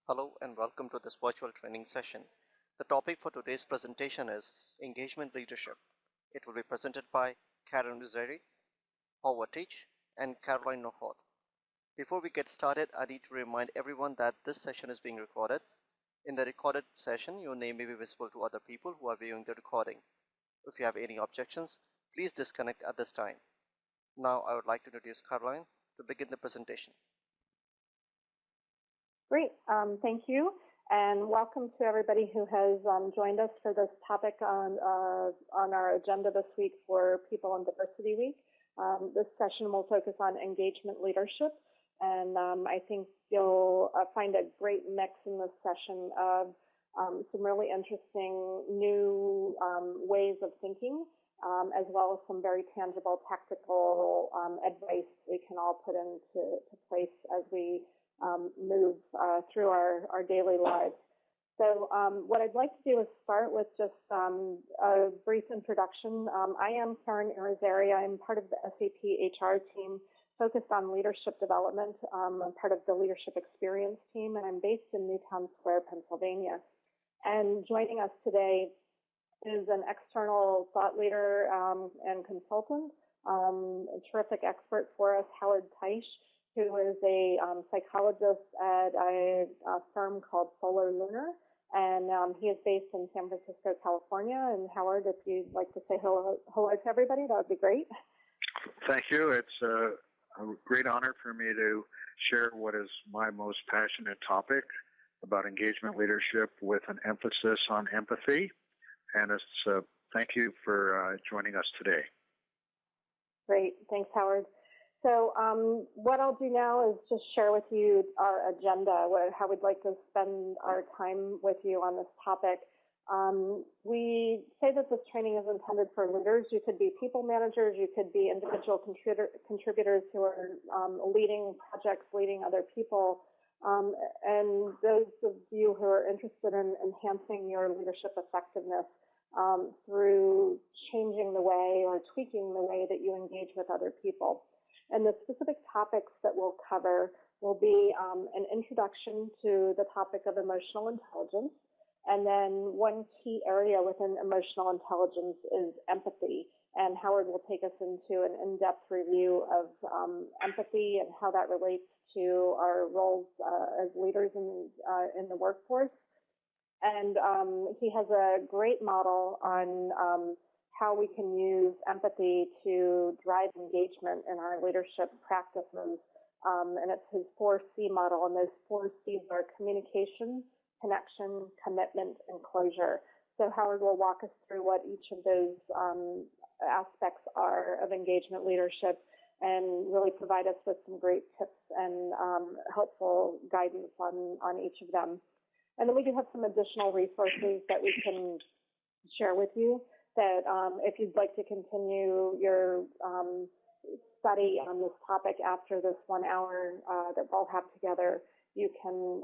Hello and welcome to this virtual training session. The topic for today's presentation is Engagement Leadership. It will be presented by Karen Uzeri, Howard Teich, and Caroline Nohoth. Before we get started, I need to remind everyone that this session is being recorded. In the recorded session, your name may be visible to other people who are viewing the recording. If you have any objections, please disconnect at this time. Now I would like to introduce Caroline to begin the presentation. Great, thank you, and welcome to everybody who has joined us for this topic on our agenda this week for People and Diversity Week. This session will focus on engagement leadership, and I think you'll find a great mix in this session of some really interesting new ways of thinking, as well as some very tangible tactical advice we can all put into place as we move through our daily lives. So what I'd like to do is start with just a brief introduction. I am Karen Irizarry. I'm part of the SAP HR team focused on leadership development. I'm part of the leadership experience team, and I'm based in Newtown Square, Pennsylvania. And joining us today is an external thought leader and consultant, a terrific expert for us, Howard Teich, who is a psychologist at a firm called Solar Lunar, and he is based in San Francisco, California. And Howard, if you'd like to say hello to everybody, that would be great. Thank you. It's a great honor for me to share what is my most passionate topic about engagement leadership with an emphasis on empathy. And it's thank you for joining us today. Great. Thanks, Howard. So what I'll do now is just share with you our agenda, how we'd like to spend our time with you on this topic. We say that this training is intended for leaders. You could be people managers, you could be individual contributors who are leading projects, leading other people, and those of you who are interested in enhancing your leadership effectiveness through changing the way or tweaking the way that you engage with other people. And the specific topics that we'll cover will be an introduction to the topic of emotional intelligence. And then one key area within emotional intelligence is empathy. And Howard will take us into an in-depth review of empathy and how that relates to our roles as leaders in the workforce. And he has a great model on how we can use empathy to drive engagement in our leadership practices. And it's his 4C model, and those 4 C's are communication, connection, commitment, and closure. So Howard will walk us through what each of those aspects are of engagement leadership and really provide us with some great tips and helpful guidance on each of them. And then we do have some additional resources that we can share with you that if you'd like to continue your study on this topic after this 1 hour that we'll have together, you can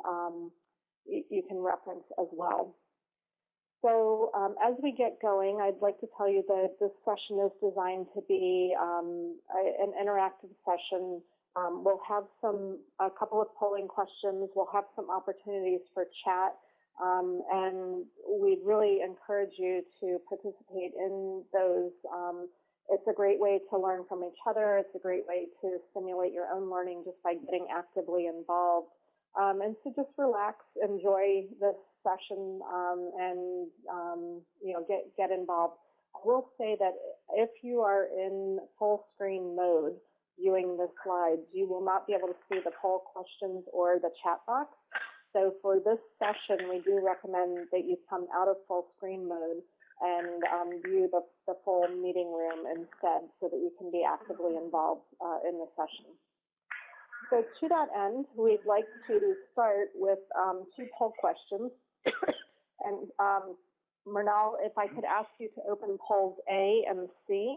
reference as well. So as we get going, I'd like to tell you that this session is designed to be an interactive session. We'll have a couple of polling questions. We'll have some opportunities for chat. And we'd really encourage you to participate in those. It's a great way to learn from each other. It's a great way to stimulate your own learning just by getting actively involved. And so just relax, enjoy this session, and get involved. I will say that if you are in full screen mode viewing the slides, you will not be able to see the poll questions or the chat box. So for this session, we do recommend that you come out of full screen mode and view the full meeting room instead so that you can be actively involved in the session. So to that end, we'd like to start with 2 poll questions. And Mernal, if I could ask you to open polls A and C.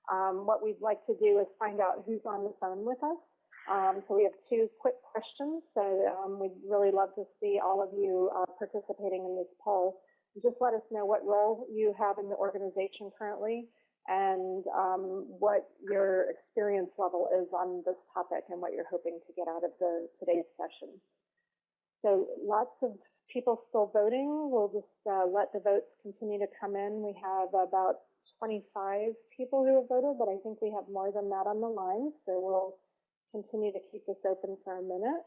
What we'd like to do is find out who's on the phone with us. So we have 2 quick questions. So we'd really love to see all of you participating in this poll. Just let us know what role you have in the organization currently and what your experience level is on this topic and what you're hoping to get out of today's session. So lots of people still voting. We'll just let the votes continue to come in. We have about 25 people who have voted, but I think we have more than that on the line, so we'll continue to keep this open for a minute.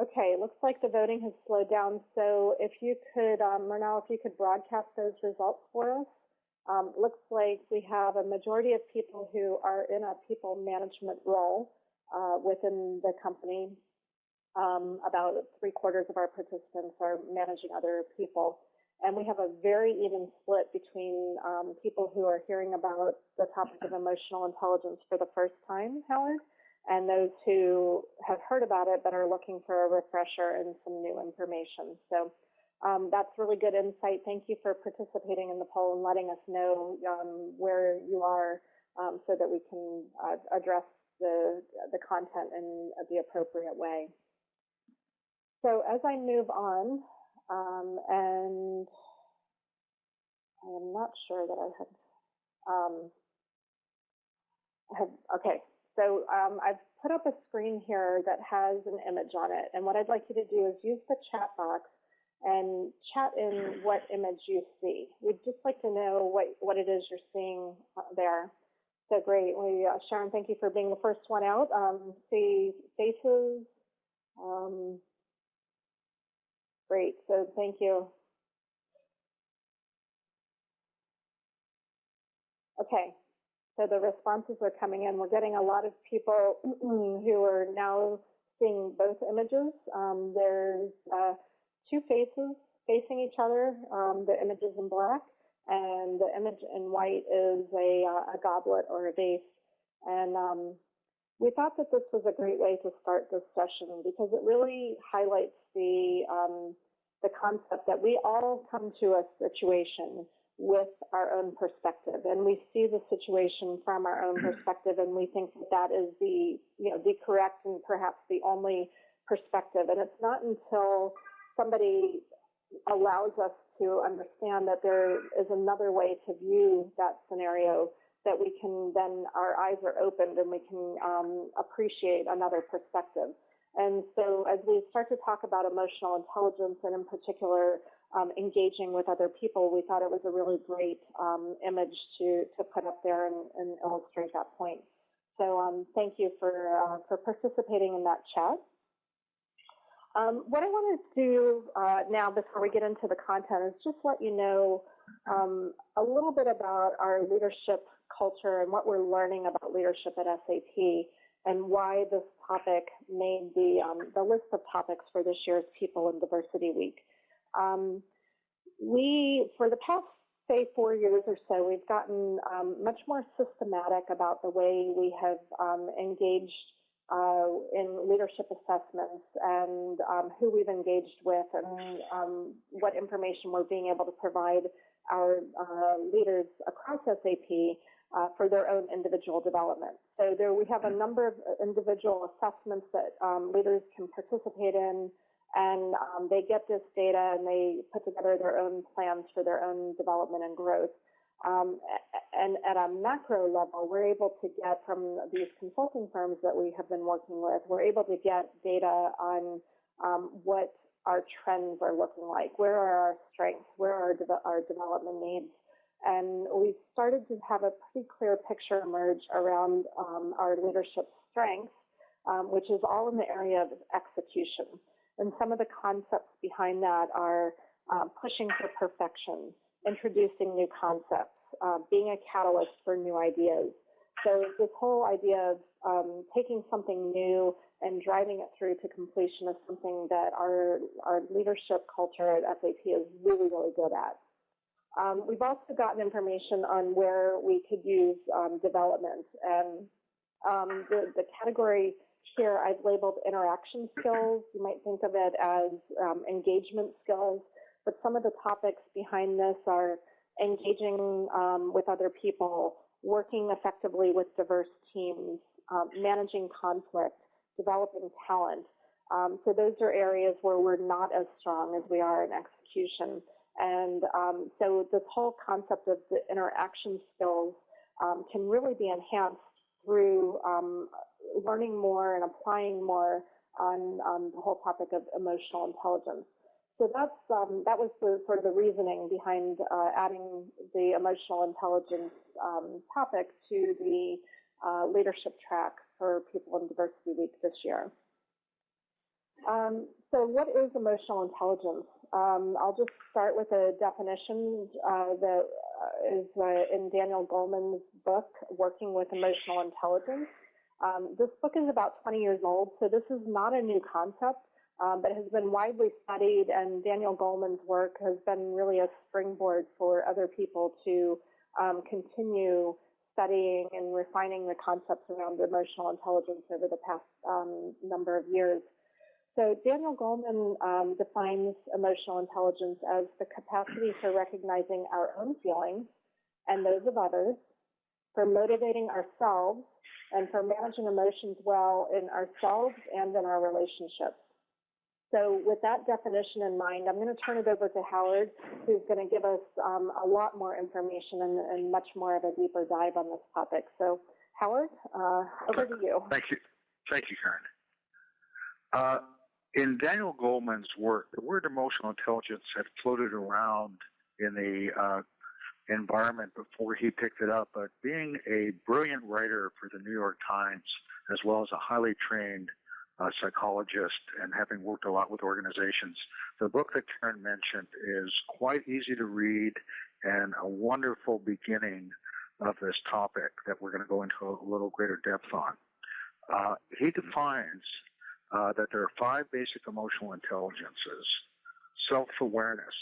Okay, looks like the voting has slowed down, so if you could, Murnau, if you could broadcast those results for us. Looks like we have a majority of people who are in a people management role within the company. About 3/4 of our participants are managing other people. And we have a very even split between people who are hearing about the topic of emotional intelligence for the first time, Howard, and those who have heard about it but are looking for a refresher and some new information. So that's really good insight. Thank you for participating in the poll and letting us know where you are so that we can address the content in the appropriate way. So as I move on, and I am not sure that I had okay. So I've put up a screen here that has an image on it, and what I'd like you to do is use the chat box and chat in what image you see. We'd just like to know what it is you're seeing there. So great. Sharon, thank you for being the first one out. See faces. Great, so thank you. Okay, so the responses are coming in. We're getting a lot of people who are now seeing both images. There's two faces facing each other. The image is in black, and the image in white is a goblet or a vase. And we thought that this was a great way to start this session because it really highlights the concept that we all come to a situation with our own perspective, and we see the situation from our own perspective, and we think that that is the correct and perhaps the only perspective. And it's not until somebody allows us to understand that there is another way to view that scenario that we can then, our eyes are opened and we can appreciate another perspective. And so as we start to talk about emotional intelligence and in particular engaging with other people, we thought it was a really great image to put up there and illustrate that point. So thank you for participating in that chat. What I want to do now before we get into the content is just let you know a little bit about our leadership culture and what we're learning about leadership at SAP and why this topic made the list of topics for this year's People and Diversity Week. For the past, say, 4 years or so, we've gotten much more systematic about the way we have engaged in leadership assessments and who we've engaged with and what information we're being able to provide our leaders across SAP for their own individual development. So we have a number of individual assessments that leaders can participate in, and they get this data and they put together their own plans for their own development and growth. And at a macro level, we're able to get from these consulting firms that we have been working with, we're able to get data on what our trends are looking like, where are our strengths, where are our development needs. And we started to have a pretty clear picture emerge around our leadership strengths, which is all in the area of execution. And some of the concepts behind that are pushing for perfection, introducing new concepts, being a catalyst for new ideas. So this whole idea of taking something new and driving it through to completion is something that our leadership culture at SAP is really, really good at. We've also gotten information on where we could use development. And the category here I've labeled interaction skills. You might think of it as engagement skills. But some of the topics behind this are engaging with other people, working effectively with diverse teams, managing conflict, developing talent. So those are areas where we're not as strong as we are in execution. And so this whole concept of the interaction skills can really be enhanced through learning more and applying more on the whole topic of emotional intelligence. So that was sort of the reasoning behind adding the emotional intelligence topic to the leadership track for People in Diversity Week this year. So what is emotional intelligence? I'll just start with a definition that is in Daniel Goleman's book, Working with Emotional Intelligence. This book is about 20 years old, so this is not a new concept, but has been widely studied, and Daniel Goleman's work has been really a springboard for other people to continue studying and refining the concepts around emotional intelligence over the past number of years. So Daniel Goleman defines emotional intelligence as the capacity for recognizing our own feelings and those of others, for motivating ourselves, and for managing emotions well in ourselves and in our relationships. So with that definition in mind, I'm going to turn it over to Howard, who's going to give us a lot more information and much more of a deeper dive on this topic. So Howard, over to you. Thank you. Thank you, Karen. In Daniel Goleman's work, the word emotional intelligence had floated around in the environment before he picked it up, but being a brilliant writer for the New York Times, as well as a highly trained psychologist and having worked a lot with organizations, the book that Karen mentioned is quite easy to read and a wonderful beginning of this topic that we're going to go into a little greater depth on. He defines that there are 5 basic emotional intelligences. Self-awareness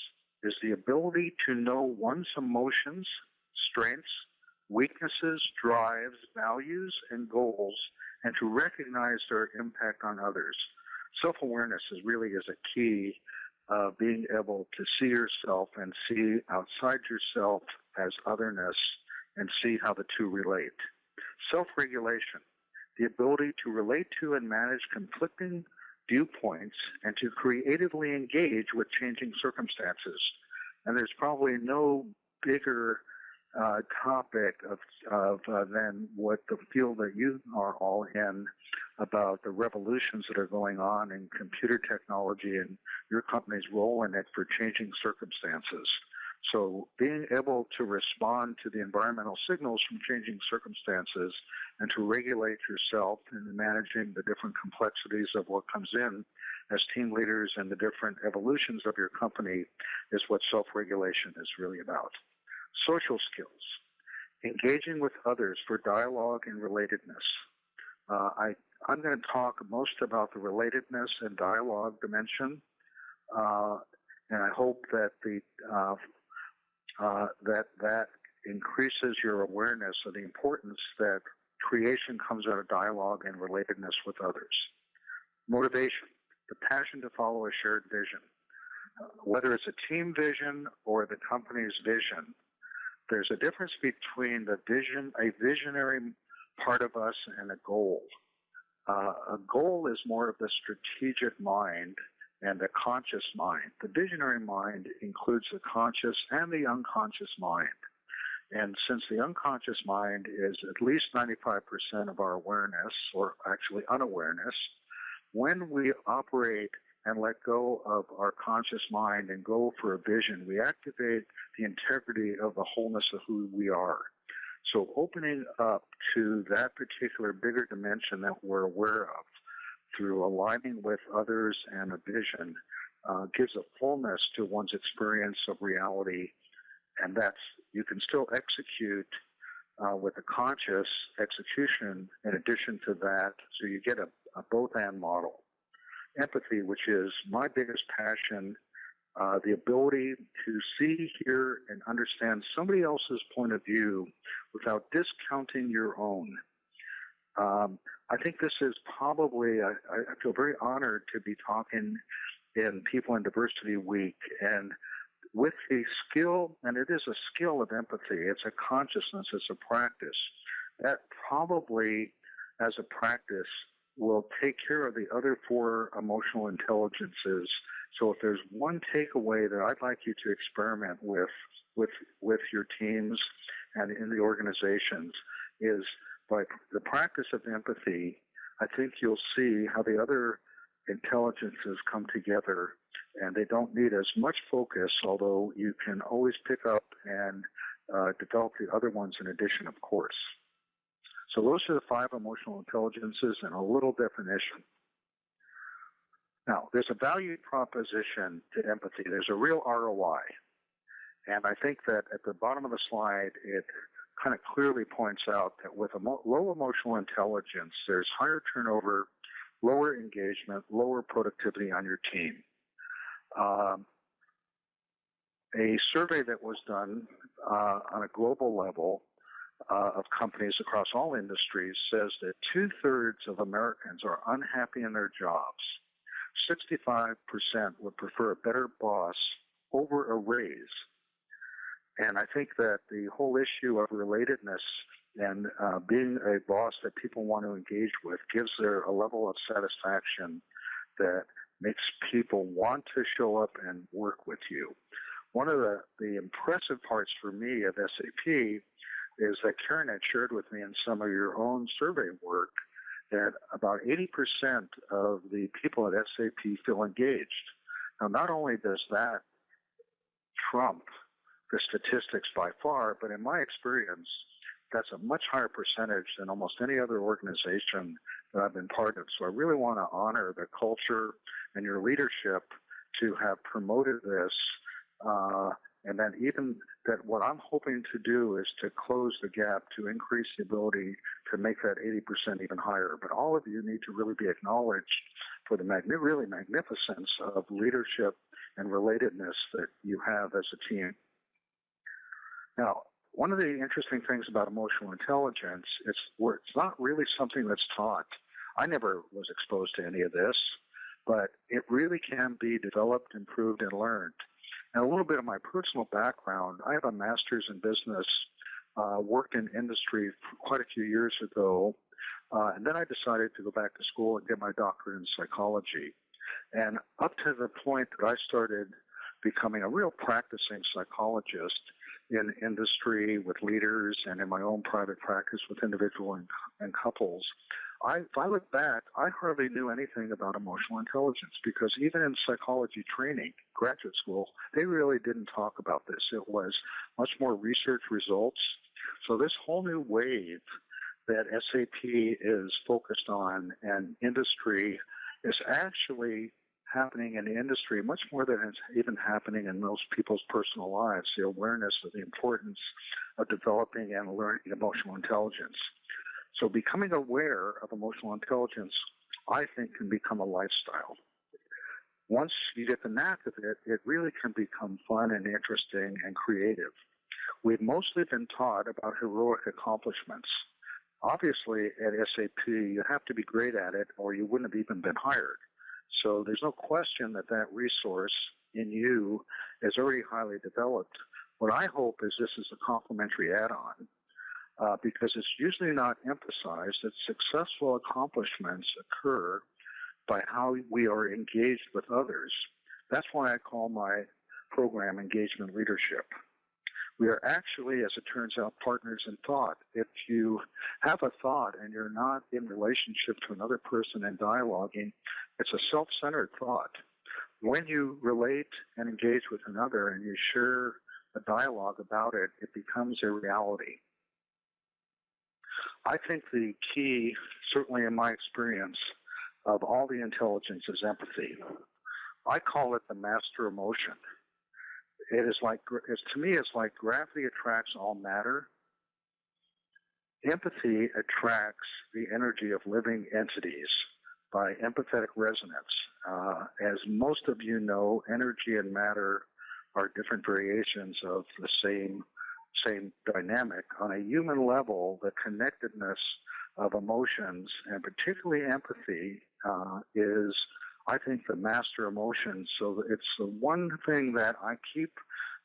is the ability to know one's emotions, strengths, weaknesses, drives, values, and goals, and to recognize their impact on others. Self-awareness really is a key of being able to see yourself and see outside yourself as otherness and see how the two relate. Self-regulation, the ability to relate to and manage conflicting viewpoints and to creatively engage with changing circumstances. And there's probably no bigger topic than what the field that you are all in about the revolutions that are going on in computer technology and your company's role in it for changing circumstances. So being able to respond to the environmental signals from changing circumstances and to regulate yourself in managing the different complexities of what comes in as team leaders and the different evolutions of your company is what self-regulation is really about. Social skills, engaging with others for dialogue and relatedness. I'm going to talk most about the relatedness and dialogue dimension, and I hope that that increases your awareness of the importance that creation comes out of dialogue and relatedness with others. Motivation, the passion to follow a shared vision. Whether it's a team vision or the company's vision, there's a difference between the vision, a visionary part of us, and a goal. A goal is more of the strategic mind and the conscious mind. The visionary mind includes the conscious and the unconscious mind. And since the unconscious mind is at least 95% of our awareness, or actually unawareness, when we operate and let go of our conscious mind and go for a vision, we activate the integrity of the wholeness of who we are. So opening up to that particular bigger dimension that we're aware of through aligning with others and a vision gives a fullness to one's experience of reality, and that's, you can still execute with a conscious execution in addition to that, so you get a both-and model. Empathy, which is my biggest passion, the ability to see, hear, and understand somebody else's point of view without discounting your own. I think this is probably, I feel very honored to be talking in People in Diversity Week, and with the skill, and it is a skill of empathy, it's a consciousness, it's a practice, that probably as a practice will take care of the other 4 emotional intelligences. So if there's one takeaway that I'd like you to experiment with your teams and in the organizations is by the practice of empathy, I think you'll see how the other intelligences come together, and they don't need as much focus, although you can always pick up and develop the other ones in addition, of course. So those are the 5 emotional intelligences and a little definition. Now, there's a value proposition to empathy. There's a real ROI. And I think that at the bottom of the slide, it kind of clearly points out that with low emotional intelligence, there's higher turnover, lower engagement, lower productivity on your team. A survey that was done on a global level of companies across all industries says that 2/3 of Americans are unhappy in their jobs. 65% would prefer a better boss over a raise. And I think that the whole issue of relatedness and being a boss that people want to engage with gives there a level of satisfaction that makes people want to show up and work with you. One of the impressive parts for me of SAP is that Karen had shared with me in some of your own survey work that about 80% of the people at SAP feel engaged. Now, not only does that trump the statistics by far, but in my experience, that's a much higher percentage than almost any other organization that I've been part of. So I really want to honor the culture and your leadership to have promoted this, and then even that what I'm hoping to do is to close the gap to increase the ability to make that 80% even higher. But all of you need to really be acknowledged for the really magnificence of leadership and relatedness that you have as a team. Now, one of the interesting things about emotional intelligence is where it's not really something that's taught. I never was exposed to any of this, but it really can be developed, improved, and learned. And a little bit of my personal background, I have a master's in business, worked in industry quite a few years ago, and then I decided to go back to school and get my doctorate in psychology. And up to the point that I started becoming a real practicing psychologist in industry with leaders and in my own private practice with individuals and couples, if I look back, I hardly knew anything about emotional intelligence because even in psychology training, graduate school, they really didn't talk about this. It was much more research results. So this whole new wave that SAP is focused on and industry is actually happening in the industry much more than it's even happening in most people's personal lives, the awareness of the importance of developing and learning emotional intelligence. So becoming aware of emotional intelligence, I think, can become a lifestyle. Once you get the knack of it, it really can become fun and interesting and creative. We've mostly been taught about heroic accomplishments. Obviously, at SAP, you have to be great at it or you wouldn't have even been hired. So there's no question that that resource in you is already highly developed. What I hope is this is a complementary add-on because it's usually not emphasized that successful accomplishments occur by how we are engaged with others. That's why I call my program Engagement Leadership. We are actually, as it turns out, partners in thought. If you have a thought and you're not in relationship to another person and dialoguing, it's a self-centered thought. When you relate and engage with another and you share a dialogue about it, it becomes a reality. I think the key, certainly in my experience, of all the intelligence is empathy. I call it the master emotion. It is like, to me, it's like gravity attracts all matter. Empathy attracts the energy of living entities by empathetic resonance. As most of you know, energy and matter are different variations of the same dynamic. On a human level, the connectedness of emotions, and particularly empathy, is, I think, the master emotion. So it's the one thing that I keep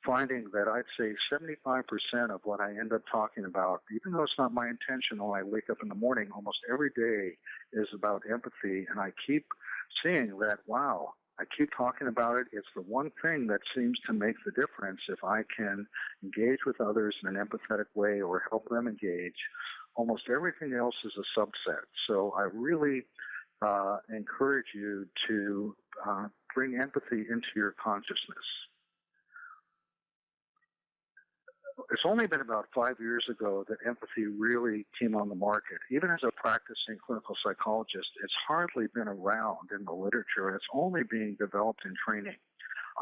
finding that I'd say 75% of what I end up talking about, even though it's not my intention when I wake up in the morning, almost every day is about empathy. And I keep seeing that, wow, I keep talking about it. It's the one thing that seems to make the difference if I can engage with others in an empathetic way or help them engage. Almost everything else is a subset. So I really encourage you to bring empathy into your consciousness. It's only been about 5 years ago that empathy really came on the market. Even as a practicing clinical psychologist, it's hardly been around in the literature, and it's only being developed in training.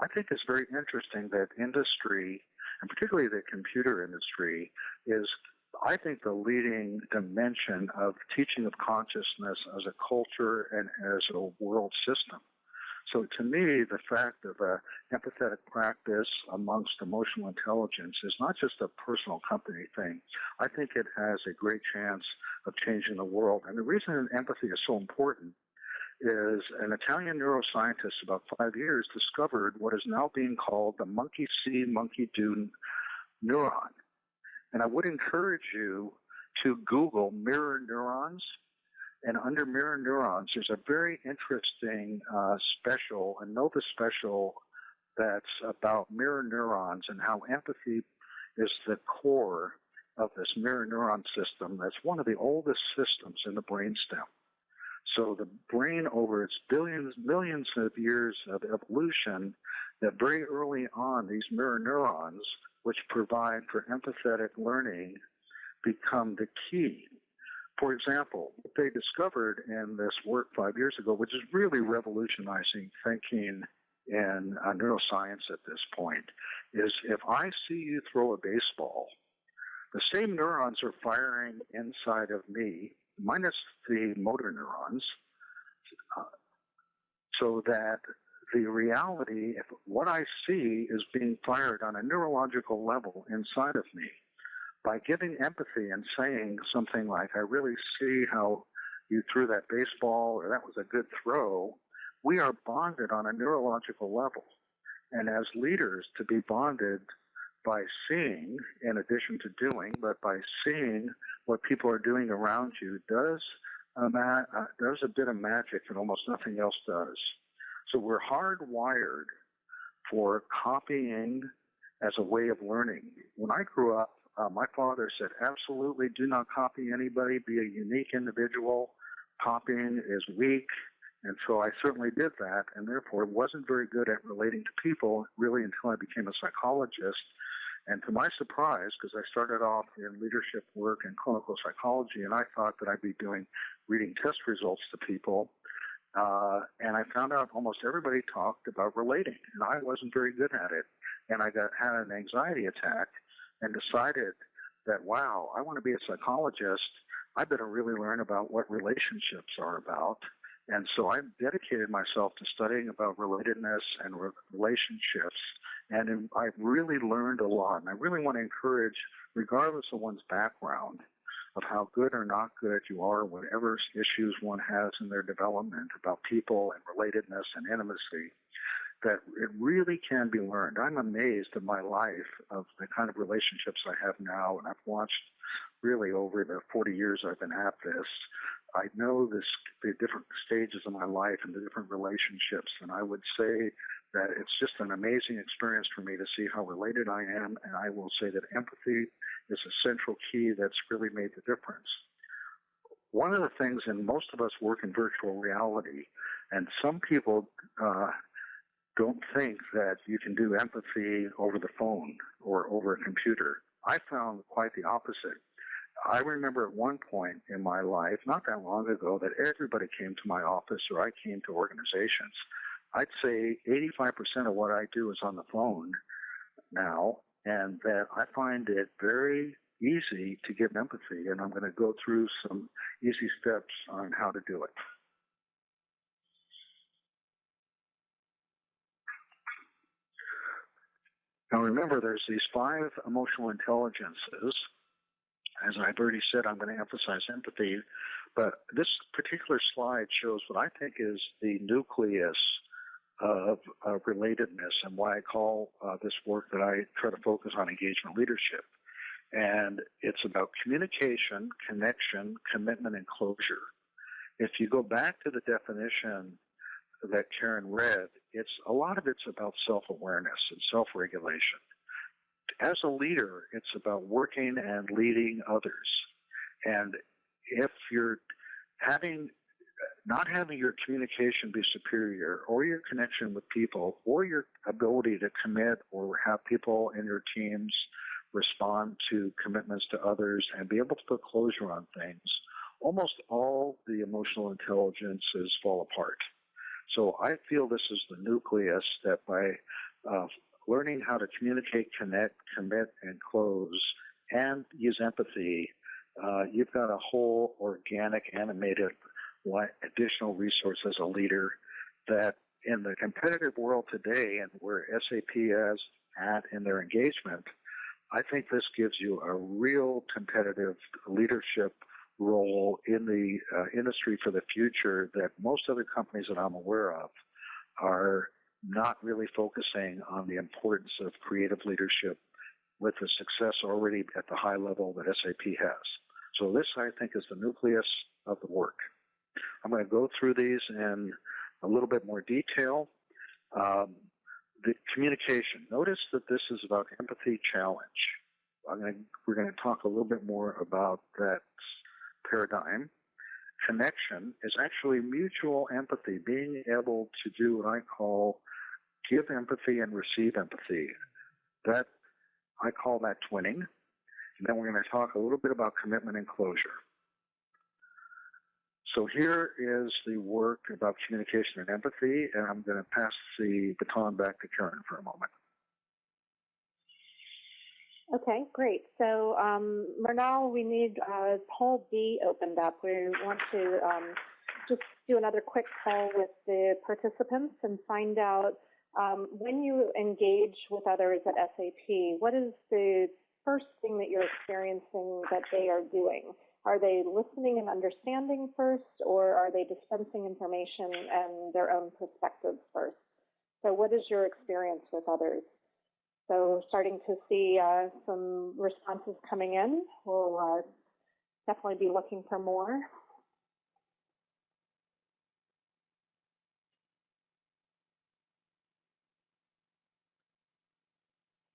I think it's very interesting that industry, and particularly the computer industry, is, I think, the leading dimension of teaching of consciousness as a culture and as a world system. So to me, the fact of an empathetic practice amongst emotional intelligence is not just a personal company thing. I think it has a great chance of changing the world. And the reason empathy is so important is an Italian neuroscientist about 5 years discovered what is now being called the monkey see, monkey do neuron. And I would encourage you to Google mirror neurons. And under mirror neurons, there's a very interesting special, a Nova special, that's about mirror neurons and how empathy is the core of this mirror neuron system. That's one of the oldest systems in the brainstem. So the brain, over its millions of years of evolution, that very early on, these mirror neurons, which provide for empathetic learning, become the key. For example, what they discovered in this work 5 years ago, which is really revolutionizing thinking in neuroscience at this point, is if I see you throw a baseball, the same neurons are firing inside of me, minus the motor neurons, so that the reality, if what I see is being fired on a neurological level inside of me, by giving empathy and saying something like, I really see how you threw that baseball, or that was a good throw, we are bonded on a neurological level. And as leaders, to be bonded by seeing, in addition to doing, but by seeing what people are doing around you, does a bit of magic that almost nothing else does. So we're hardwired for copying as a way of learning. When I grew up, my father said, absolutely do not copy anybody, be a unique individual. Copying is weak. And so I certainly did that, and therefore wasn't very good at relating to people really until I became a psychologist. And to my surprise, because I started off in leadership work and clinical psychology, and I thought that I'd be reading test results to people, and I found out almost everybody talked about relating, and I wasn't very good at it. And I had an anxiety attack and decided that, wow, I want to be a psychologist. I better really learn about what relationships are about. And so I dedicated myself to studying about relatedness and relationships. And I've really learned a lot. And I really want to encourage, regardless of one's background, of how good or not good you are, whatever issues one has in their development about people and relatedness and intimacy, that it really can be learned. I'm amazed in my life of the kind of relationships I have now, and I've watched really over the 40 years I've been at this. I know the different stages of my life and the different relationships, and I would say that it's just an amazing experience for me to see how related I am, and I will say that empathy is a central key that's really made the difference. One of the things, and most of us work in virtual reality, and some people don't think that you can do empathy over the phone or over a computer. I found quite the opposite. I remember at one point in my life, not that long ago, that everybody came to my office or I came to organizations. I'd say 85% of what I do is on the phone now, and that I find it very easy to give empathy, and I'm going to go through some easy steps on how to do it. Now remember, there's these 5 emotional intelligences. As I've already said, I'm going to emphasize empathy, but this particular slide shows what I think is the nucleus of relatedness and why I call this work that I try to focus on engagement leadership. And it's about communication, connection, commitment, and closure. If you go back to the definition that Karen read, a lot of it's about self-awareness and self-regulation. As a leader, it's about working and leading others. And if you're not having your communication be superior, or your connection with people, or your ability to commit or have people in your teams respond to commitments to others and be able to put closure on things, almost all the emotional intelligences fall apart. So I feel this is the nucleus that by learning how to communicate, connect, commit, and close, and use empathy, you've got a whole organic, animated additional resource as a leader that in the competitive world today and where SAP is at in their engagement, I think this gives you a real competitive leadership role in the industry for the future that most other companies that I'm aware of are not really focusing on the importance of creative leadership with the success already at the high level that SAP has. So this, I think, is the nucleus of the work. I'm going to go through these in a little bit more detail. The communication. Notice that this is about empathy challenge. We're going to talk a little bit more about that paradigm. Connection is actually mutual empathy, being able to do what I call give empathy and receive empathy. That I call that twinning. And then we're going to talk a little bit about commitment and closure. So here is the work about communication and empathy, and I'm going to pass the baton back to Karen for a moment. Okay, great. So, Mernal, we need poll B opened up. We want to just do another quick poll with the participants and find out when you engage with others at SAP, what is the first thing that you're experiencing that they are doing? Are they listening and understanding first, or are they dispensing information and their own perspectives first? So what is your experience with others? So starting to see some responses coming in. We'll definitely be looking for more.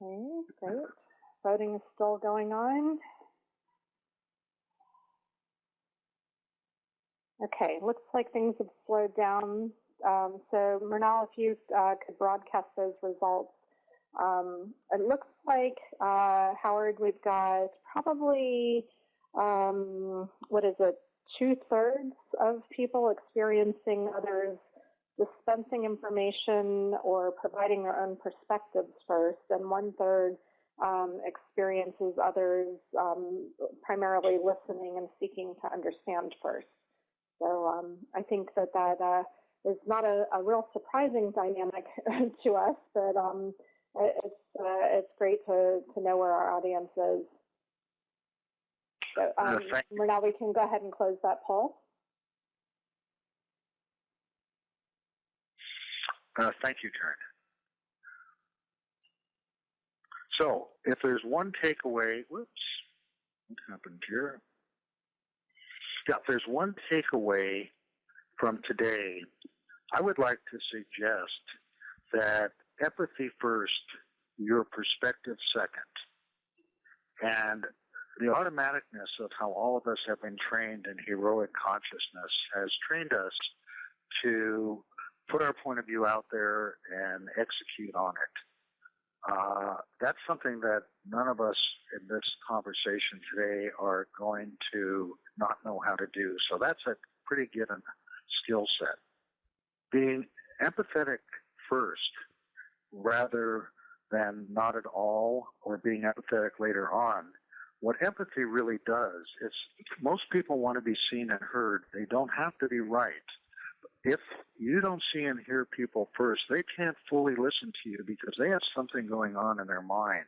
Okay, great. Voting is still going on. Okay, looks like things have slowed down. So Mernal, if you could broadcast those results. It looks like, Howard, we've got probably, 2/3 of people experiencing others dispensing information or providing their own perspectives first, and 1/3 experiences others primarily listening and seeking to understand first. So I think that is not a real surprising dynamic to us, but it's great to know where our audience is. So, Mernal, we can go ahead and close that poll. Thank you, Karen. So, if there's one takeaway, whoops, what happened here? Yeah, if there's one takeaway from today, I would like to suggest that empathy first, your perspective second. And the automaticness of how all of us have been trained in heroic consciousness has trained us to put our point of view out there and execute on it. That's something that none of us in this conversation today are going to not know how to do. So that's a pretty given skill set. Being empathetic first rather than not at all, or being empathetic later on, what empathy really does is most people want to be seen and heard. They don't have to be right. If you don't see and hear people first, they can't fully listen to you because they have something going on in their mind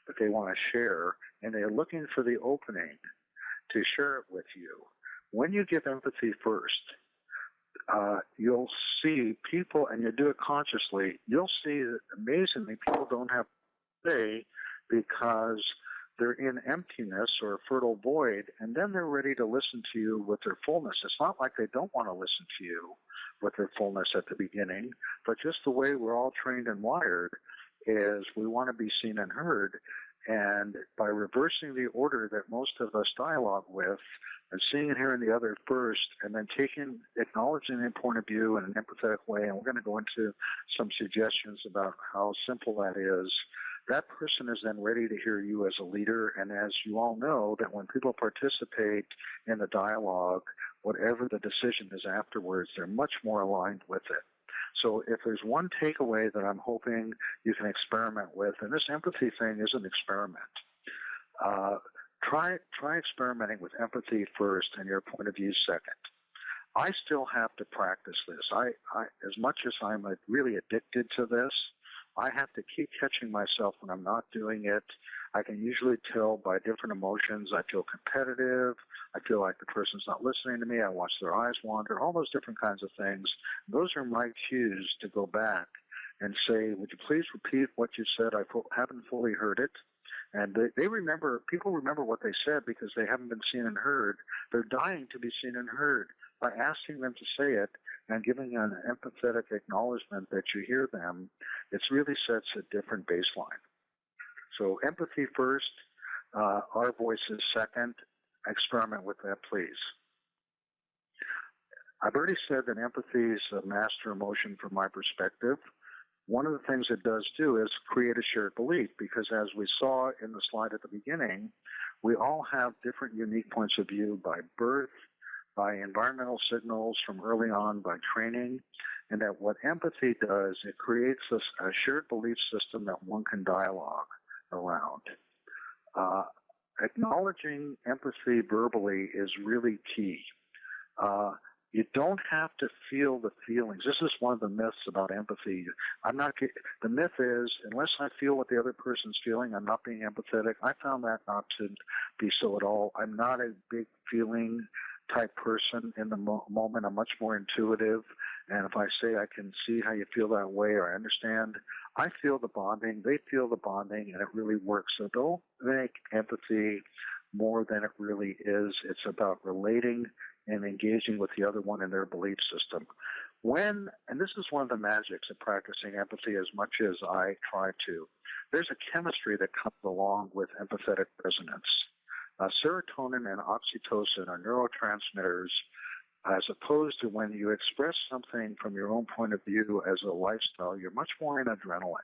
that they want to share, and they're looking for the opening to share it with you. When you give empathy first, you'll see people, and you do it consciously, you'll see that amazingly people don't have to say because they're in emptiness or a fertile void, and then they're ready to listen to you with their fullness. It's not like they don't want to listen to you with their fullness at the beginning, but just the way we're all trained and wired is we want to be seen and heard. And by reversing the order that most of us dialogue with, and seeing and hearing the other first, and then acknowledging their point of view in an empathetic way, and we're going to go into some suggestions about how simple that is, that person is then ready to hear you as a leader. And as you all know, that when people participate in the dialogue, whatever the decision is afterwards, they're much more aligned with it. So if there's one takeaway that I'm hoping you can experiment with, and this empathy thing is an experiment, try experimenting with empathy first and your point of view second. I still have to practice this. I as much as I'm really addicted to this, I have to keep catching myself when I'm not doing it. I can usually tell by different emotions. I feel competitive. I feel like the person's not listening to me. I watch their eyes wander, all those different kinds of things. Those are my cues to go back and say, would you please repeat what you said? I haven't fully heard it. And people remember what they said because they haven't been seen and heard. They're dying to be seen and heard. By asking them to say it and giving an empathetic acknowledgement that you hear them, it really sets a different baseline. So empathy first, our voices second. Experiment with that, please. I've already said that empathy is a master emotion from my perspective. One of the things it does do is create a shared belief, because as we saw in the slide at the beginning, we all have different unique points of view by birth, by environmental signals from early on, by training, and that what empathy does, it creates a shared belief system that one can dialogue around. Acknowledging empathy verbally is really key. You don't have to feel the feelings. This is one of the myths about empathy. The myth is, unless I feel what the other person's feeling, I'm not being empathetic. I found that not to be so at all. I'm not a big feeling type person in the moment. I'm much more intuitive. And if I say I can see how you feel that way, or I understand, I feel the bonding, they feel the bonding, and it really works. So don't make empathy more than it really is. It's about relating and engaging with the other one in their belief system. And this is one of the magics of practicing empathy as much as I try to, there's a chemistry that comes along with empathetic resonance. Serotonin and oxytocin are neurotransmitters, as opposed to when you express something from your own point of view as a lifestyle, you're much more in adrenaline.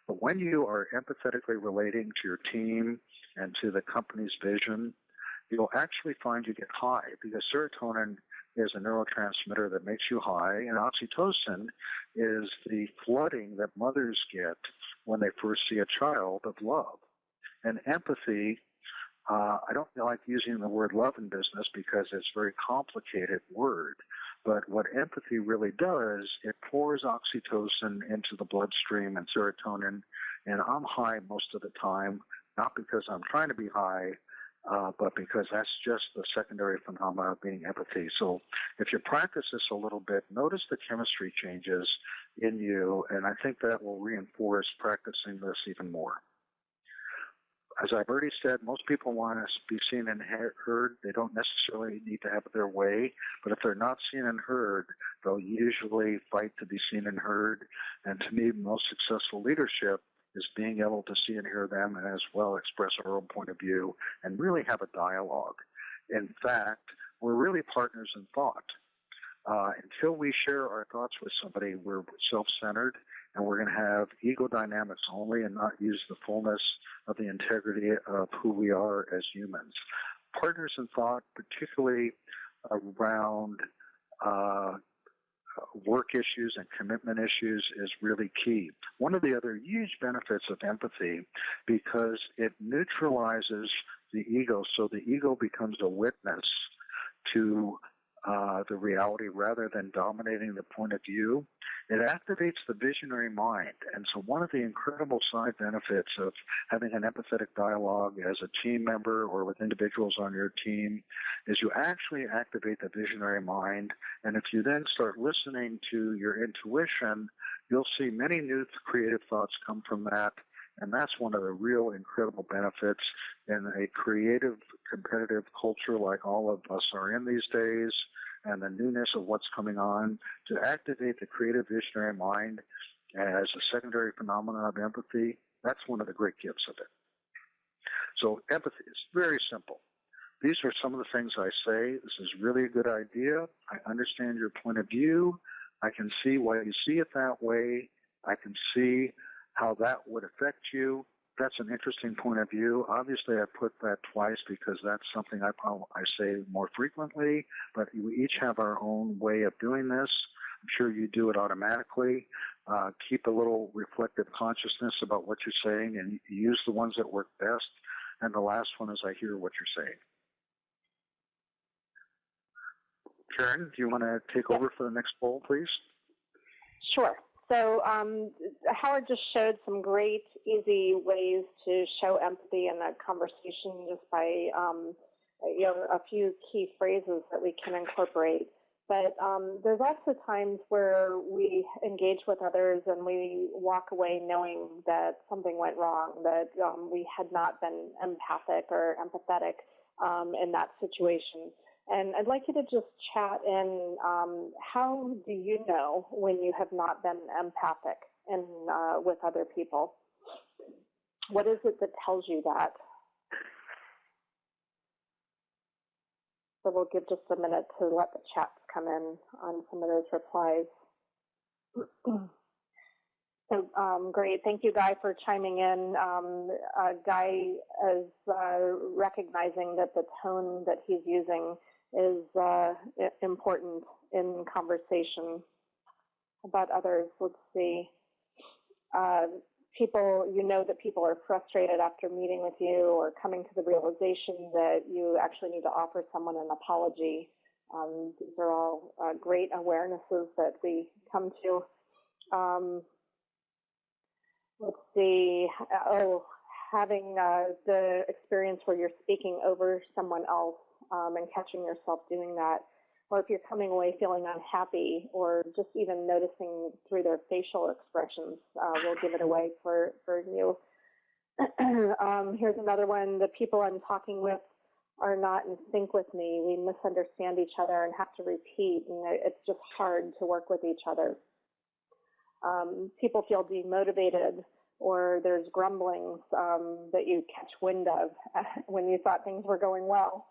But when you are empathetically relating to your team and to the company's vision, you'll actually find you get high, because serotonin is a neurotransmitter that makes you high, and oxytocin is the flooding that mothers get when they first see a child of love. And empathy, I don't like using the word love in business because it's a very complicated word, but what empathy really does, it pours oxytocin into the bloodstream and serotonin, and I'm high most of the time, not because I'm trying to be high, but because that's just the secondary phenomenon of being empathy. So if you practice this a little bit, notice the chemistry changes in you, and I think that will reinforce practicing this even more. As I've already said, most people want to be seen and heard. They don't necessarily need to have it their way, but if they're not seen and heard, they'll usually fight to be seen and heard. And to me, most successful leadership is being able to see and hear them, and as well express our own point of view and really have a dialogue. In fact, we're really partners in thought. Until we share our thoughts with somebody, we're self-centered, and we're going to have ego dynamics only and not use the fullness of the integrity of who we are as humans. Partners in thought, particularly around work issues and commitment issues, is really key. One of the other huge benefits of empathy, because it neutralizes the ego, so the ego becomes a witness to the reality rather than dominating the point of view. It activates the visionary mind. And so one of the incredible side benefits of having an empathetic dialogue as a team member or with individuals on your team is you actually activate the visionary mind. And if you then start listening to your intuition, you'll see many new creative thoughts come from that. And that's one of the real incredible benefits in a creative, competitive culture like all of us are in these days, and the newness of what's coming on, to activate the creative visionary mind as a secondary phenomenon of empathy. That's one of the great gifts of it. So empathy is very simple. These are some of the things I say. This is really a good idea. I understand your point of view. I can see why you see it that way. I can see how that would affect you. That's an interesting point of view. Obviously, I put that twice because that's something I say more frequently, but we each have our own way of doing this. I'm sure you do it automatically. Keep a little reflective consciousness about what you're saying and use the ones that work best. And the last one is I hear what you're saying. Karen, do you want to take over for the next poll, please? Sure. So Howard just showed some great, easy ways to show empathy in that conversation just by a few key phrases that we can incorporate. But there's also times where we engage with others and we walk away knowing that something went wrong, that we had not been empathic or empathetic in that situation. And I'd like you to just chat in, how do you know when you have not been empathic with other people? What is it that tells you that? So we'll give just a minute to let the chats come in on some of those replies. So great. Thank you, Guy, for chiming in. Guy is recognizing that the tone that he's using is important in conversation about others. Let's see. People, you know that people are frustrated after meeting with you or coming to the realization that you actually need to offer someone an apology. These are all great awarenesses that we come to. Let's see. Having the experience where you're speaking over someone else and catching yourself doing that, or if you're coming away feeling unhappy, or just even noticing through their facial expressions, will give it away for you. Here's another one. The people I'm talking with are not in sync with me. We misunderstand each other and have to repeat, and it's just hard to work with each other. People feel demotivated, or there's grumblings that you catch wind of when you thought things were going well.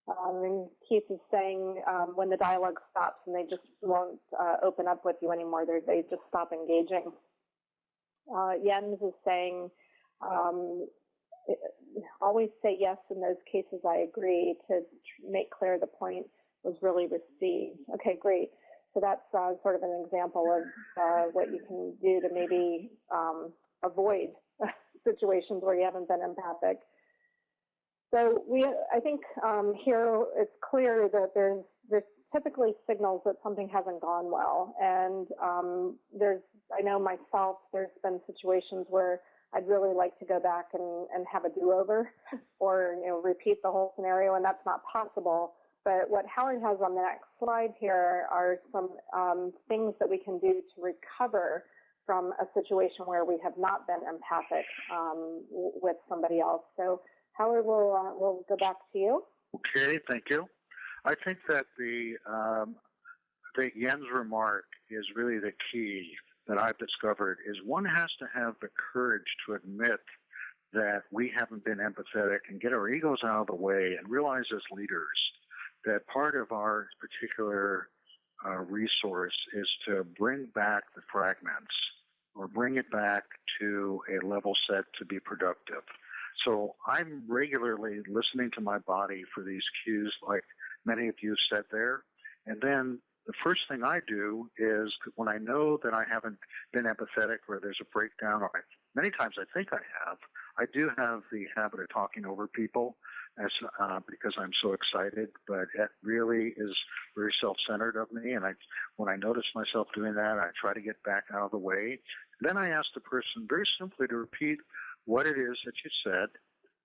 And Keith is saying when the dialogue stops and they just won't open up with you anymore, they just stop engaging. Jens is saying always say yes in those cases I agree, to make clear the point was really received. Okay, great. So that's sort of an example of what you can do to maybe avoid situations where you haven't been empathic. So I think here it's clear that there's typically signals that something hasn't gone well, and I know myself, there's been situations where I'd really like to go back and have a do-over, or repeat the whole scenario, and that's not possible. But what Howard has on the next slide here are some things that we can do to recover from a situation where we have not been empathic with somebody else. So Howard, we'll go back to you. Okay, thank you. I think that the Jens remark is really the key that I've discovered, is one has to have the courage to admit that we haven't been empathetic and get our egos out of the way and realize as leaders that part of our particular resource is to bring back the fragments, or bring it back to a level set to be productive. So I'm regularly listening to my body for these cues, like many of you said there. And then the first thing I do is, when I know that I haven't been empathetic, or there's a breakdown, or many times I think I have, I do have the habit of talking over people because I'm so excited, but it really is very self-centered of me. And when I notice myself doing that, I try to get back out of the way. Then I ask the person very simply to repeat what it is that you said.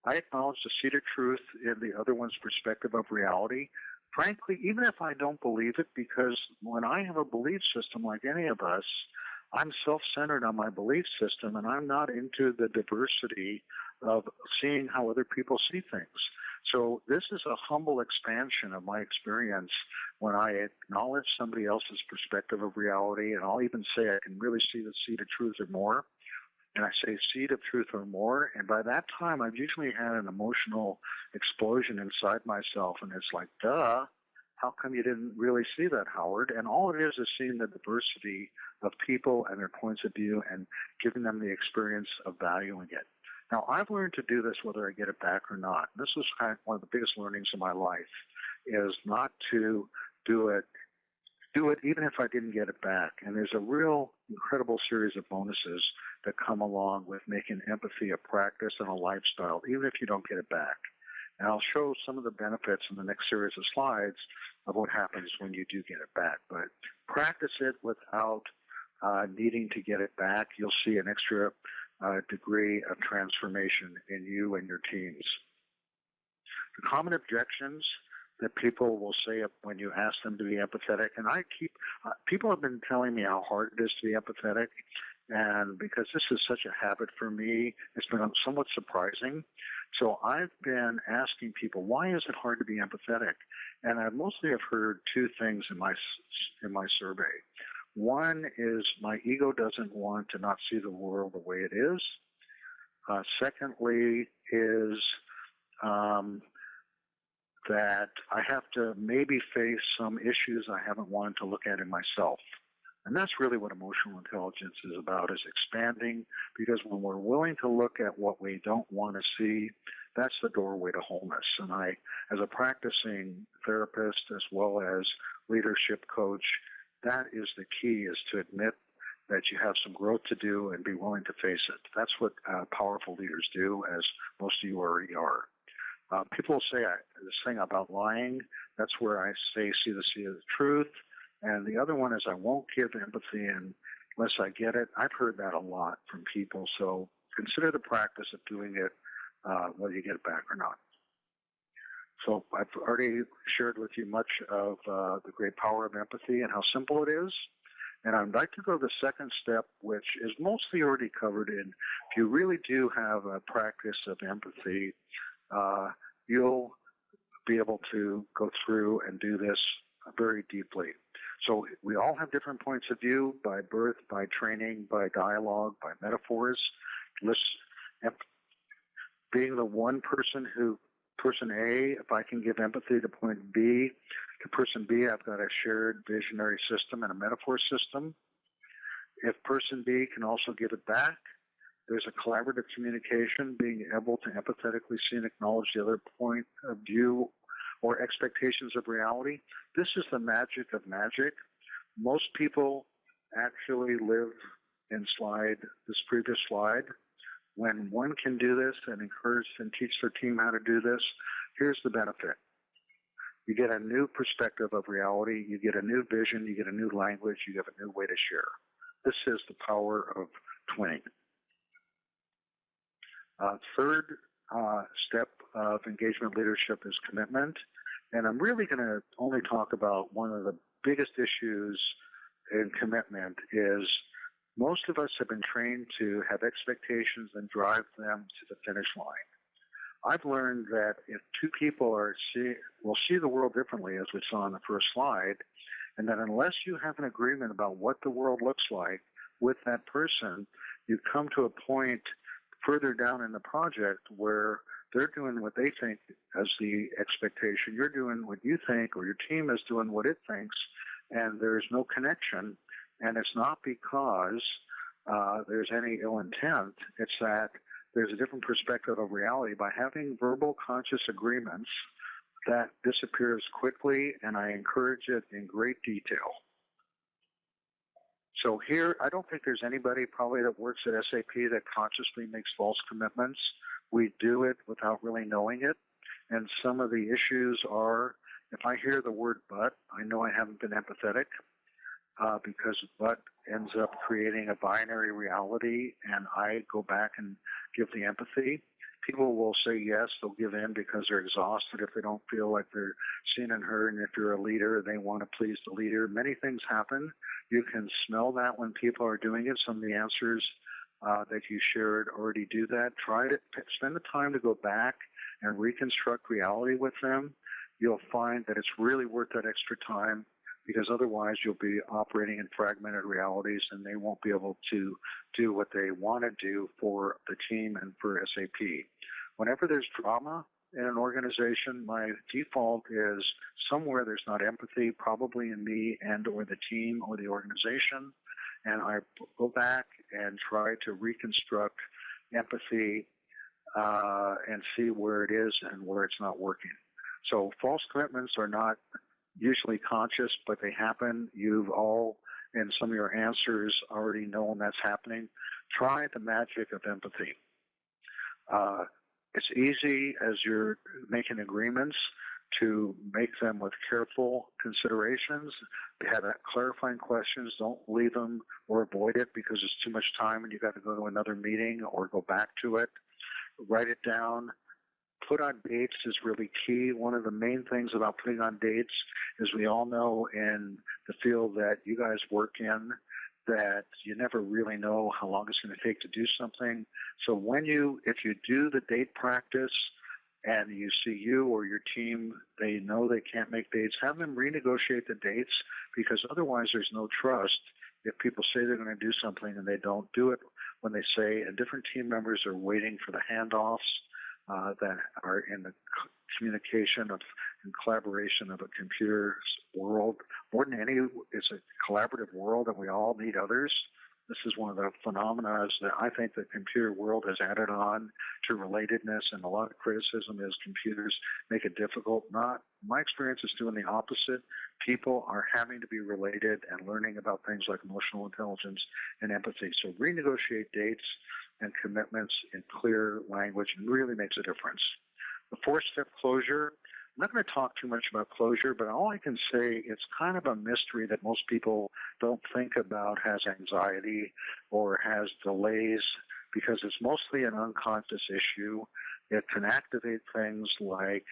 I acknowledge the seated truth in the other one's perspective of reality. Frankly, even if I don't believe it, because when I have a belief system like any of us, I'm self-centered on my belief system, and I'm not into the diversity of seeing how other people see things. So this is a humble expansion of my experience when I acknowledge somebody else's perspective of reality, and I'll even say I can really see the seed of truth or more. and I say seed of truth or more. And by that time, I've usually had an emotional explosion inside myself. And it's like, duh, how come you didn't really see that, Howard? And all it is seeing the diversity of people and their points of view and giving them the experience of valuing it. Now, I've learned to do this whether I get it back or not. This was kind of one of the biggest learnings of my life, is not to do it even if I didn't get it back. And there's a real incredible series of bonuses that come along with making empathy a practice and a lifestyle, even if you don't get it back. And I'll show some of the benefits in the next series of slides of what happens when you do get it back. But practice it without needing to get it back. You'll see an extra degree of transformation in you and your teams. The common objections that people will say when you ask them to be empathetic, and people have been telling me how hard it is to be empathetic, and because this is such a habit for me, it's been somewhat surprising. So I've been asking people, why is it hard to be empathetic? And I mostly have heard two things in my survey. One is my ego doesn't want to not see the world the way it is. Secondly is that I have to maybe face some issues I haven't wanted to look at in myself. And that's really what emotional intelligence is about, is expanding, because when we're willing to look at what we don't want to see, that's the doorway to wholeness. And I, as a practicing therapist as well as leadership coach, that is the key, is to admit that you have some growth to do and be willing to face it. That's what powerful leaders do, as most of you already are. People say this thing about lying. That's where I say, see the seed of the truth. And the other one is, I won't give empathy unless I get it. I've heard that a lot from people. So consider the practice of doing it, whether you get it back or not. So I've already shared with you much of the great power of empathy and how simple it is. And I'd like to go to the second step, which is mostly already covered in, if you really do have a practice of empathy, you'll be able to go through and do this very deeply. So we all have different points of view, by birth, by training, by dialogue, by metaphors. Being the one person person A, if I can give empathy to point B, to person B, I've got a shared visionary system and a metaphor system. If person B can also give it back, there's a collaborative communication, being able to empathetically see and acknowledge the other point of view or expectations of reality. This is the magic of magic. Most people actually live in this previous slide. When one can do this and encourage and teach their team how to do this, here's the benefit. You get a new perspective of reality, you get a new vision, you get a new language, you get a new way to share. This is the power of twinning. Third step of engagement leadership is commitment. And I'm really going to only talk about one of the biggest issues in commitment is most of us have been trained to have expectations and drive them to the finish line. I've learned that if two people will see the world differently, as we saw in the first slide, and that unless you have an agreement about what the world looks like with that person, you come to a point further down in the project where they're doing what they think as the expectation, you're doing what you think, or your team is doing what it thinks, and there's no connection. And it's not because there's any ill intent. It's that there's a different perspective of reality. By having verbal conscious agreements, that disappears quickly, and I encourage it in great detail. So here, I don't think there's anybody probably that works at SAP that consciously makes false commitments. We do it without really knowing it. And some of the issues are, if I hear the word but, I know I haven't been empathetic, because but ends up creating a binary reality, and I go back and give the empathy. People will say yes, they'll give in because they're exhausted if they don't feel like they're seen and heard, and if you're a leader, they want to please the leader. Many things happen. You can smell that when people are doing it. Some of the answers that you shared already do that. Try to spend the time to go back and reconstruct reality with them. You'll find that it's really worth that extra time. because otherwise you'll be operating in fragmented realities and they won't be able to do what they want to do for the team and for SAP. Whenever there's drama in an organization, my default is somewhere there's not empathy, probably in me and or the team or the organization, and I go back and try to reconstruct empathy and see where it is and where it's not working. So false commitments are not usually conscious, but they happen. You've all, in some of your answers, already known that's happening. Try the magic of empathy. It's easy as you're making agreements to make them with careful considerations. Have clarifying questions. Don't leave them or avoid it because it's too much time and you got to go to another meeting or go back to it. Write it down. Put on dates is really key. One of the main things about putting on dates is we all know in the field that you guys work in that you never really know how long it's going to take to do something. So if you do the date practice and you see you or your team, they know they can't make dates, have them renegotiate the dates because otherwise there's no trust. If people say they're going to do something and they don't do it when they say, and different team members are waiting for the handoffs that are in the communication and collaboration of a computer world. More than any, it's a collaborative world and we all need others. This is one of the phenomena that I think the computer world has added on to relatedness, and a lot of criticism is computers make it difficult. Not my experience is doing the opposite. People are having to be related and learning about things like emotional intelligence and empathy. So renegotiate dates and commitments in clear language really makes a difference. The four-step closure, I'm not going to talk too much about closure, but all I can say it's kind of a mystery that most people don't think about has anxiety or has delays because it's mostly an unconscious issue. It can activate things like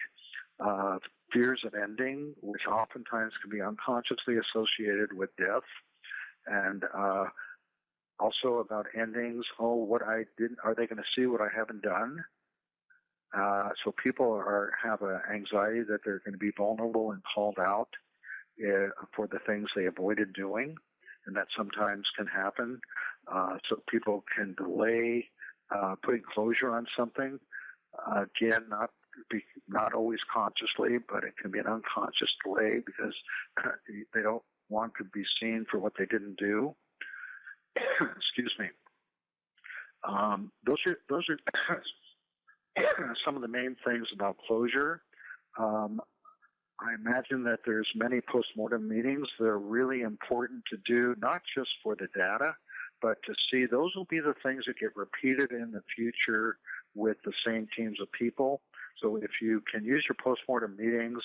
fears of ending, which oftentimes can be unconsciously associated with death, and also about endings. Oh, what I didn't, are they going to see what I haven't done? So people have an anxiety that they're going to be vulnerable and called out for the things they avoided doing, and that sometimes can happen. So people can delay putting closure on something. Again, not always consciously, but it can be an unconscious delay because they don't want to be seen for what they didn't do. Excuse me. Those are some of the main things about closure. I imagine that there's many postmortem meetings that are really important to do, not just for the data, but to see those will be the things that get repeated in the future with the same teams of people. So if you can use your postmortem meetings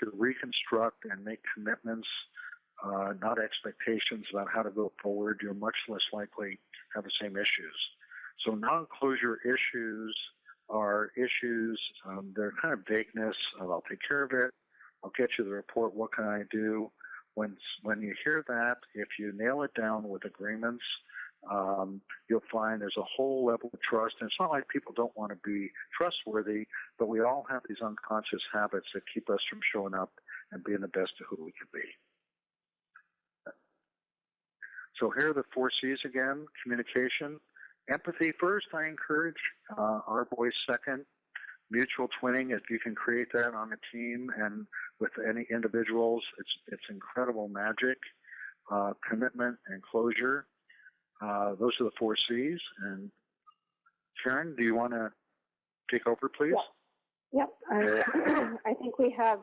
to reconstruct and make commitments, not expectations about how to go forward, you're much less likely to have the same issues. So non-closure issues are issues, they're kind of vagueness of I'll take care of it, I'll get you the report, what can I do? When you hear that, if you nail it down with agreements, you'll find there's a whole level of trust. And it's not like people don't want to be trustworthy, but we all have these unconscious habits that keep us from showing up and being the best of who we can be. So here are the 4 C's again: communication, empathy first, I encourage, our voice second, mutual twinning, if you can create that on a team and with any individuals, it's incredible magic, commitment and closure. Those are the 4 C's. And Karen, do you want to take over, please? Yep. I think we have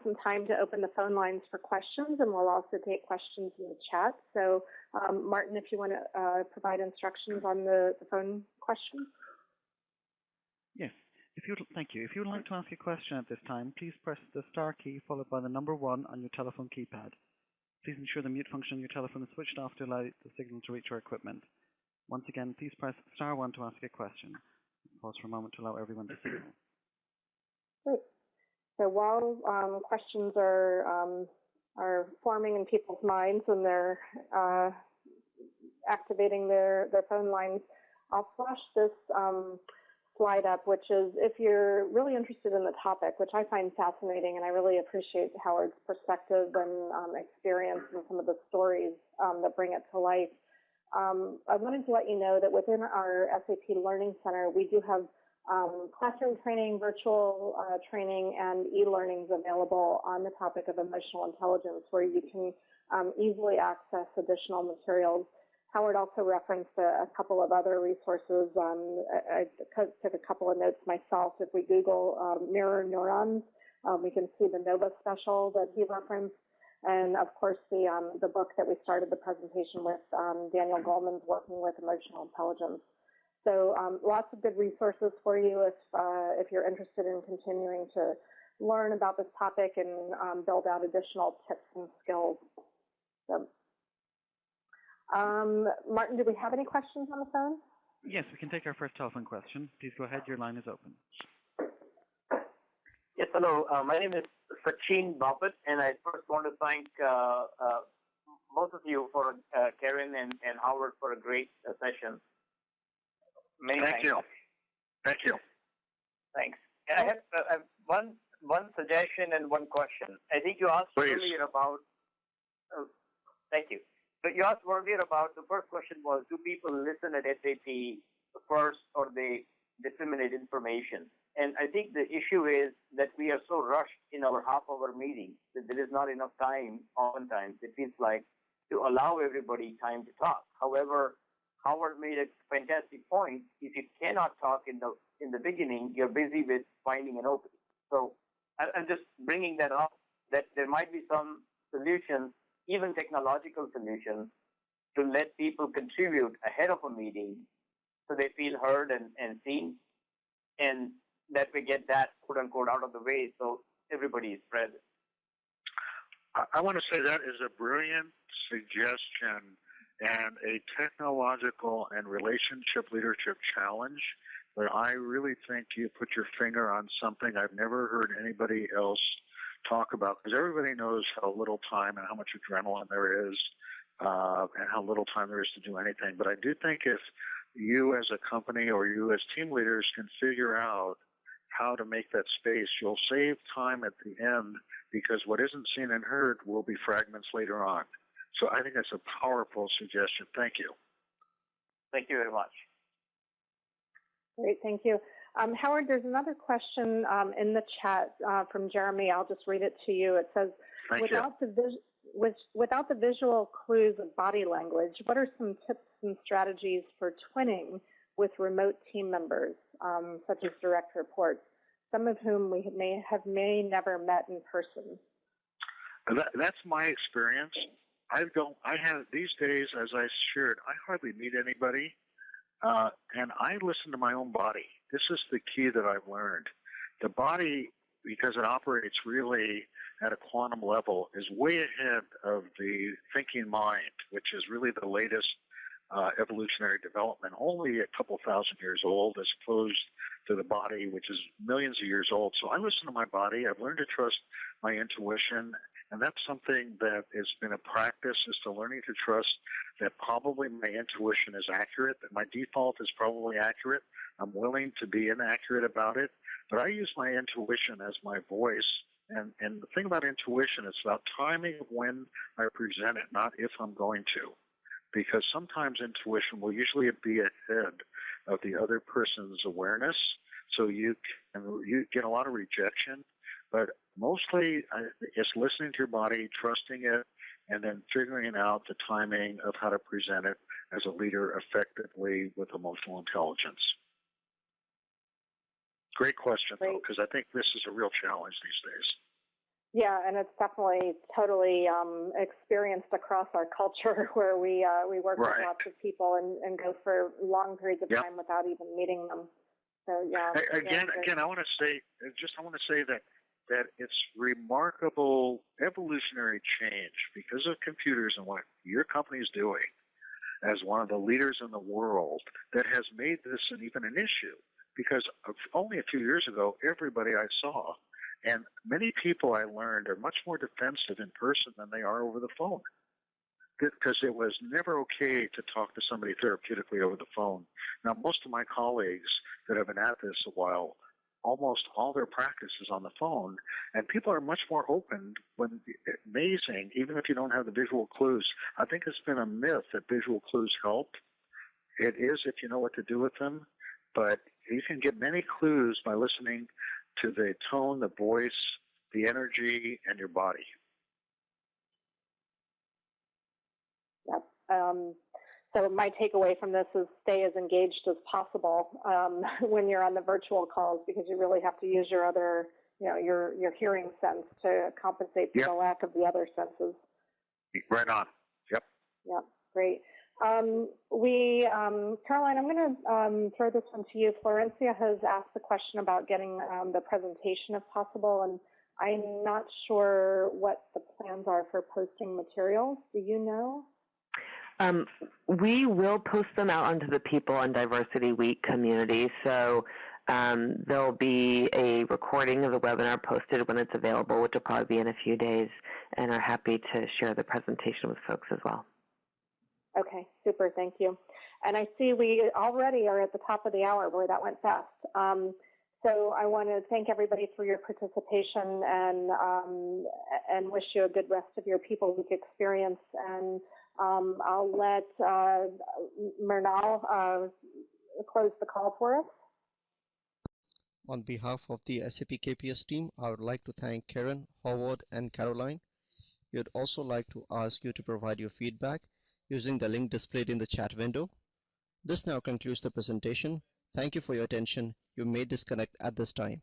some time to open the phone lines for questions, and we'll also take questions in the chat. So, Martin, if you want to provide instructions on the phone questions. Yes. Thank you. If you would like to ask a question at this time, please press the star key followed by the number 1 on your telephone keypad. Please ensure the mute function on your telephone is switched off to allow the signal to reach our equipment. Once again, please press star 1 to ask a question. Pause for a moment to allow everyone to signal. Great. So while questions are forming in people's minds and they're activating their phone lines, I'll flash this slide up, which is if you're really interested in the topic, which I find fascinating, and I really appreciate Howard's perspective and experience and some of the stories that bring it to life. I wanted to let you know that within our SAP Learning Center, we do have classroom training, virtual training, and e-learnings available on the topic of emotional intelligence, where you can easily access additional materials. Howard also referenced a couple of other resources. I took a couple of notes myself. If we Google mirror neurons, we can see the NOVA special that he referenced. And of course, the book that we started the presentation with, Daniel Goleman's Working with Emotional Intelligence. So lots of good resources for you if you're interested in continuing to learn about this topic and build out additional tips and skills. So, Martin, do we have any questions on the phone? Yes, we can take our first telephone question. Please go ahead. Your line is open. Yes, hello. My name is Sachin Bapat, and I first want to thank both of you for Karen and Howard for a great session. Many Thank you. Thank you. Thanks. And I have one suggestion and one question. I think you asked earlier about. Thank you. So you asked earlier about, the first question was, do people listen at SAP first or they disseminate information? And I think the issue is that we are so rushed in our half-hour meetings that there is not enough time, oftentimes, it feels like, to allow everybody time to talk. However, Howard made a fantastic point. If you cannot talk in the beginning, you're busy with finding an opening. So I'm just bringing that up, that there might be some solutions, even technological solutions, to let people contribute ahead of a meeting so they feel heard and seen, and that we get that, quote-unquote, out of the way so everybody is present. I want to say that is a brilliant suggestion and a technological and relationship leadership challenge, but I really think you put your finger on something I've never heard anybody else talk about, because everybody knows how little time and how much adrenaline there is and how little time there is to do anything. But I do think if you as a company or you as team leaders can figure out how to make that space, you'll save time at the end, because what isn't seen and heard will be fragments later on. So I think that's a powerful suggestion. Thank you. Thank you very much. Great, thank you. Howard, there's another question in the chat from Jeremy. I'll just read it to you. It says, without the visual clues of body language, what are some tips and strategies for twinning with remote team members, such as direct reports, some of whom we may never met in person? That's my experience. I have these days, as I shared, I hardly meet anybody, and I listen to my own body. This is the key that I've learned. The body, because it operates really at a quantum level, is way ahead of the thinking mind, which is really the latest evolutionary development, only a couple thousand years old, as opposed to the body, which is millions of years old. So I listen to my body. I've learned to trust my intuition, and that's something that has been a practice, is to learning to trust that probably my intuition is accurate, that my default is probably accurate. I'm willing to be inaccurate about it, but I use my intuition as my voice. And the thing about intuition, it's about timing of when I present it, not if I'm going to. Because sometimes intuition will usually be ahead of the other person's awareness, so you get a lot of rejection. But mostly it's listening to your body, trusting it, and then figuring out the timing of how to present it as a leader effectively with emotional intelligence. Great question, though, because I think this is a real challenge these days. Yeah, and it's definitely totally experienced across our culture, where we work with lots of people and go for long periods of time without even meeting them. So yeah. Again, I want to say that it's remarkable evolutionary change because of computers and what your company is doing as one of the leaders in the world that has made this even an issue. Because only a few years ago, everybody I saw, and many people I learned, are much more defensive in person than they are over the phone. because it was never okay to talk to somebody therapeutically over the phone. Now, most of my colleagues that have been at this a while, almost all their practice is on the phone, and people are much more open when amazing, even if you don't have the visual clues. I think it's been a myth that visual clues help. It is if you know what to do with them, but you can get many clues by listening to the tone, the voice, the energy, and your body. Yep. So my takeaway from this is stay as engaged as possible when you're on the virtual calls, because you really have to use your other, your hearing sense to compensate for the lack of the other senses. Right on. Yep. Yep. Great. Caroline, I'm going to throw this one to you. Florencia has asked the question about getting the presentation if possible, and I'm not sure what the plans are for posting materials. Do you know? We will post them out onto the People on Diversity Week community. So there'll be a recording of the webinar posted when it's available, which will probably be in a few days, and are happy to share the presentation with folks as well. Okay, super, thank you. And I see we already are at the top of the hour. Boy, that went fast. So I want to thank everybody for your participation and wish you a good rest of your People Week experience. And I'll let Mernal close the call for us. On behalf of the SAP KPS team, I would like to thank Karen, Howard, and Caroline. We would also like to ask you to provide your feedback using the link displayed in the chat window. This now concludes the presentation. Thank you for your attention. You may disconnect at this time.